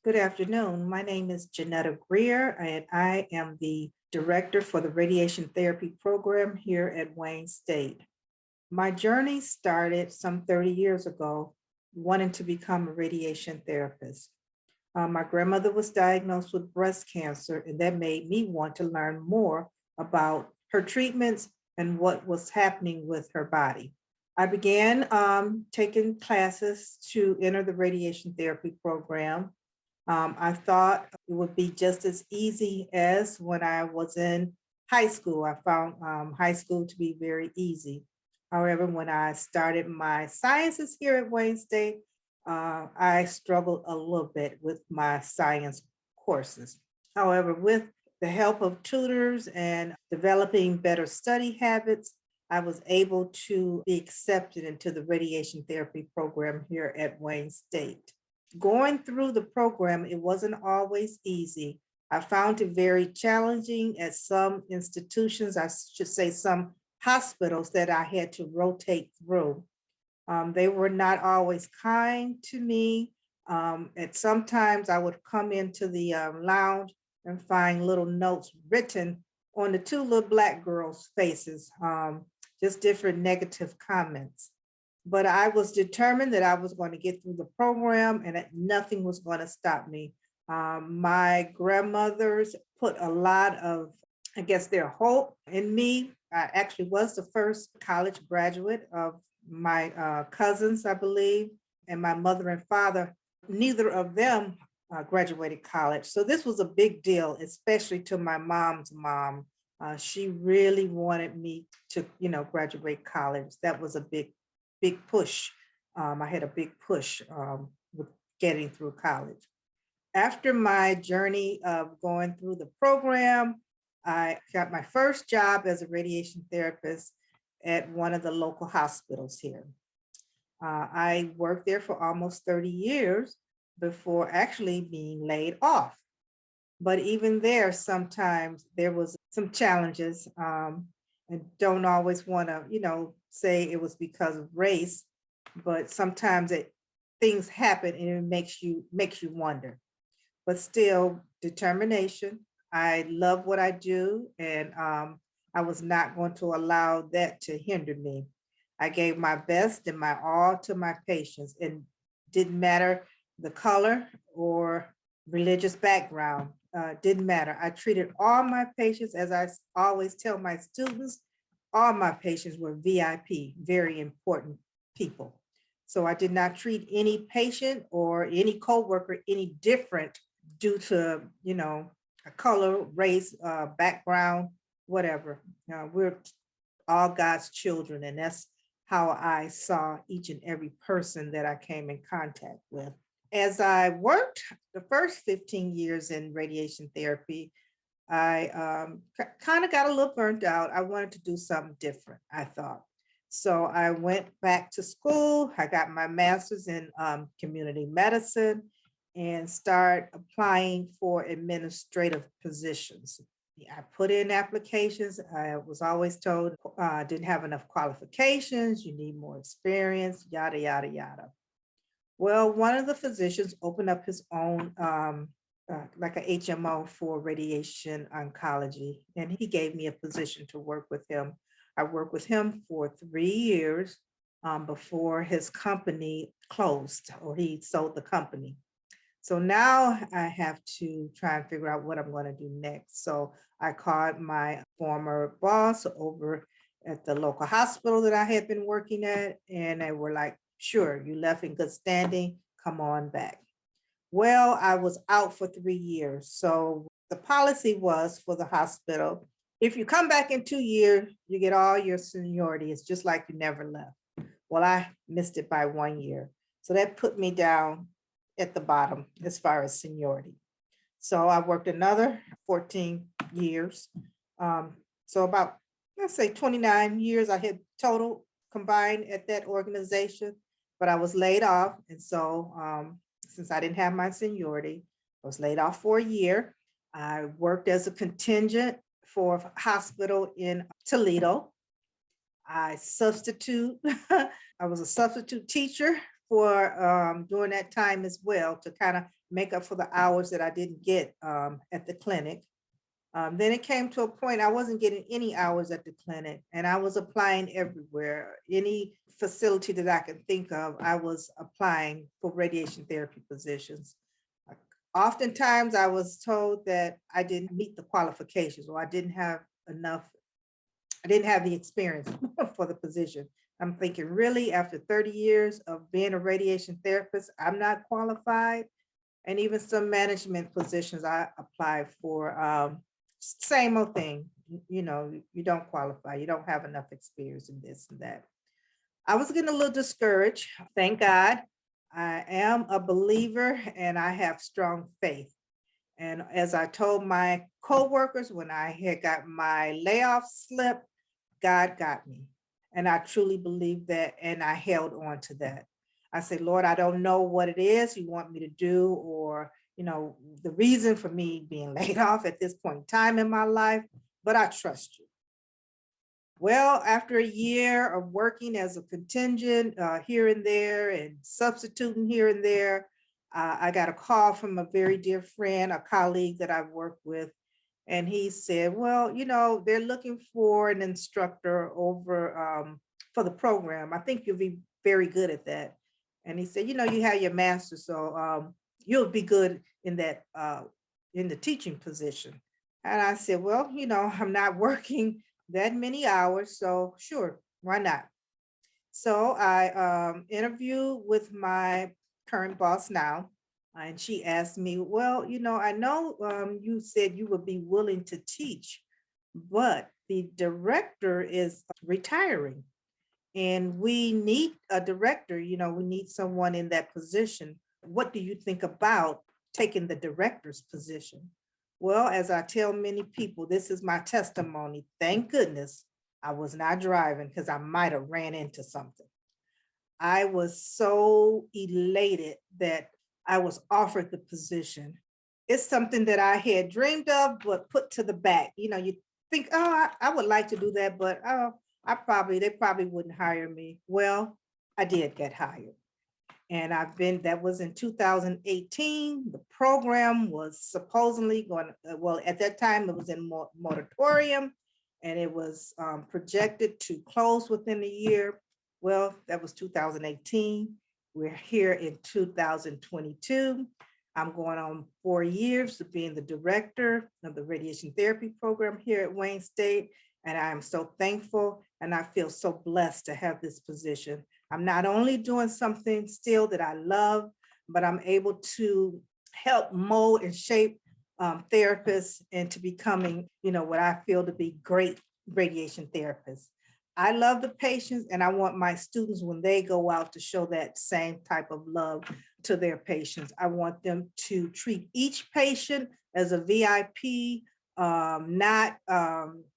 Good afternoon. My name is Janetta Greer, and I am the Director for the Radiation Therapy Program here at Wayne State. My journey started some 30 years ago, wanting to become a radiation therapist. My grandmother was diagnosed with breast cancer, and that made me want to learn more about her treatments and what was happening with her body. I began taking classes to enter the radiation therapy program. I thought it would be just as easy as when I was in high school. I found high school to be very easy. However, when I started my sciences here at Wayne State, I struggled a little bit with my science courses. However, with the help of tutors and developing better study habits, I was able to be accepted into the radiation therapy program here at Wayne State. Going through the program, it wasn't always easy. I found it very challenging at some institutions, I should say some hospitals that I had to rotate through. They were not always kind to me. And sometimes I would come into the lounge and find little notes written on the two little Black girls' faces, just different negative comments. But I was determined that I was going to get through the program and that nothing was going to stop me. My grandmothers put a lot of, I guess, their hope in me. I actually was the first college graduate of my cousins, I believe, and my mother and father, neither of them graduated college. So this was a big deal, especially to my mom's mom. She really wanted me to, graduate college. That was a big push. I had a big push with getting through college. After my journey of going through the program, I got my first job as a radiation therapist at one of the local hospitals here. I worked there for almost 30 years before actually being laid off. But even there, sometimes there was some challenges, and don't always want to, say it was because of race, but sometimes things happen and it makes you wonder. But still, determination. I love what I do, and I was not going to allow that to hinder me. I gave my best and my all to my patients, and didn't matter the color or religious background. Didn't matter. I treated all my patients, as always tell my students, all my patients were VIP, very important people. So I did not treat any patient or any coworker any different due to, a color, race, background, whatever. We're all God's children, and that's how I saw each and every person that I came in contact with. As I worked the first 15 years in radiation therapy, I kind of got a little burnt out. I wanted to do something different, I thought. So I went back to school. I got my master's in community medicine and start applying for administrative positions. I put in applications. I was always told I didn't have enough qualifications. You need more experience, yada, yada, yada. Well, one of the physicians opened up his own, like a HMO for radiation oncology, and he gave me a position to work with him. I worked with him for 3 years before his company closed or he sold the company. So now I have to try and figure out what I'm going to do next. So I called my former boss over at the local hospital that I had been working at, and they were like, sure, you left in good standing, come on back. Well, I was out for 3 years. So the policy was for the hospital, if you come back in 2 years, you get all your seniority. It's just like you never left. Well, I missed it by 1 year. So that put me down at the bottom as far as seniority. So I worked another 14 years. So about, let's say 29 years I had total combined at that organization, but I was laid off. And so since I didn't have my seniority, I was laid off for a year. I worked as a contingent for a hospital in Toledo. I was a substitute teacher for during that time as well to kind of make up for the hours that I didn't get at the clinic. Then it came to a point I wasn't getting any hours at the clinic, and I was applying everywhere. Any facility that I could think of, I was applying for radiation therapy positions. Oftentimes I was told that I didn't meet the qualifications or I didn't have enough, I didn't have the experience for the position. I'm thinking, really, after 30 years of being a radiation therapist, I'm not qualified. And even some management positions I applied for, same old thing. You know, you don't qualify, you don't have enough experience in this and that. I was getting a little discouraged. Thank God, I am a believer and I have strong faith. And as I told my coworkers when I had got my layoff slip, God got me. And I truly believe that, and I held on to that. I said, Lord, I don't know what it is you want me to do, or, you know, the reason for me being laid off at this point in time in my life, but I trust you. Well, after a year of working as a contingent here and there and substituting here and there, I got a call from a very dear friend, a colleague that I've worked with. And he said, well, you know, they're looking for an instructor over for the program. I think you'll be very good at that. And he said, you know, you have your master's, so you'll be good in that, in the teaching position. And I said, well, you know, I'm not working that many hours, so sure, why not? So I interviewed with my current boss now, and she asked me, well, you know, I know you said you would be willing to teach, but the director is retiring and we need a director, you know, we need someone in that position. What do you think about taking the director's position? Well, as I tell many people, this is my testimony. Thank goodness I was not driving because I might have ran into something. I was so elated that I was offered the position. It's something that I had dreamed of, but put to the back. You know, you think, oh, I would like to do that, but oh, they probably wouldn't hire me. Well, I did get hired. And that was in 2018. The program was supposedly going, well, at that time it was in moratorium and it was projected to close within a year. Well, that was 2018. We're here in 2022. I'm going on 4 years of being the director of the radiation therapy program here at Wayne State. And I am so thankful and I feel so blessed to have this position. I'm not only doing something still that I love, but I'm able to help mold and shape therapists into becoming, you know, what I feel to be great radiation therapists. I love the patients and I want my students, when they go out, to show that same type of love to their patients. I want them to treat each patient as a VIP, not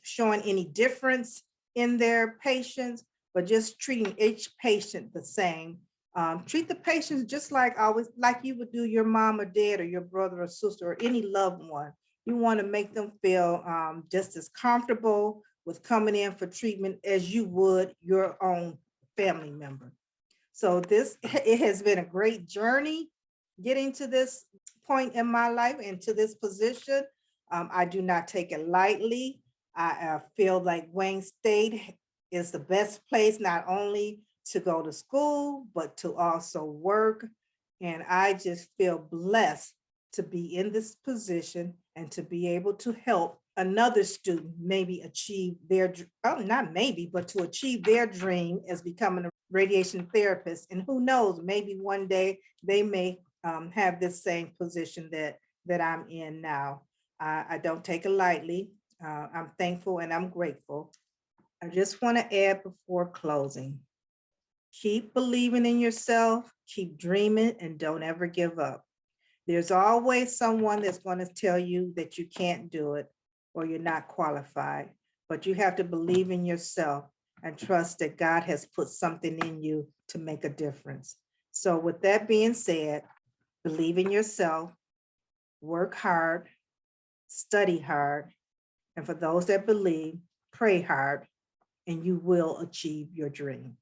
showing any difference in their patients, but just treating each patient the same. Treat the patients just like always, like you would do your mom or dad or your brother or sister or any loved one. You want to make them feel just as comfortable with coming in for treatment as you would your own family member. So it has been a great journey getting to this point in my life and to this position. I do not take it lightly. I feel like Wayne State is the best place not only to go to school, but to also work. And I just feel blessed to be in this position and to be able to help another student maybe achieve their, not maybe, but to achieve their dream as becoming a radiation therapist. And who knows, maybe one day they may have this same position that I'm in now. I don't take it lightly. I'm thankful and I'm grateful. I just want to add before closing, keep believing in yourself, keep dreaming, and don't ever give up. There's always someone that's going to tell you that you can't do it or you're not qualified, but you have to believe in yourself and trust that God has put something in you to make a difference. So with that being said, believe in yourself, work hard, study hard, and for those that believe, pray hard, and you will achieve your dream.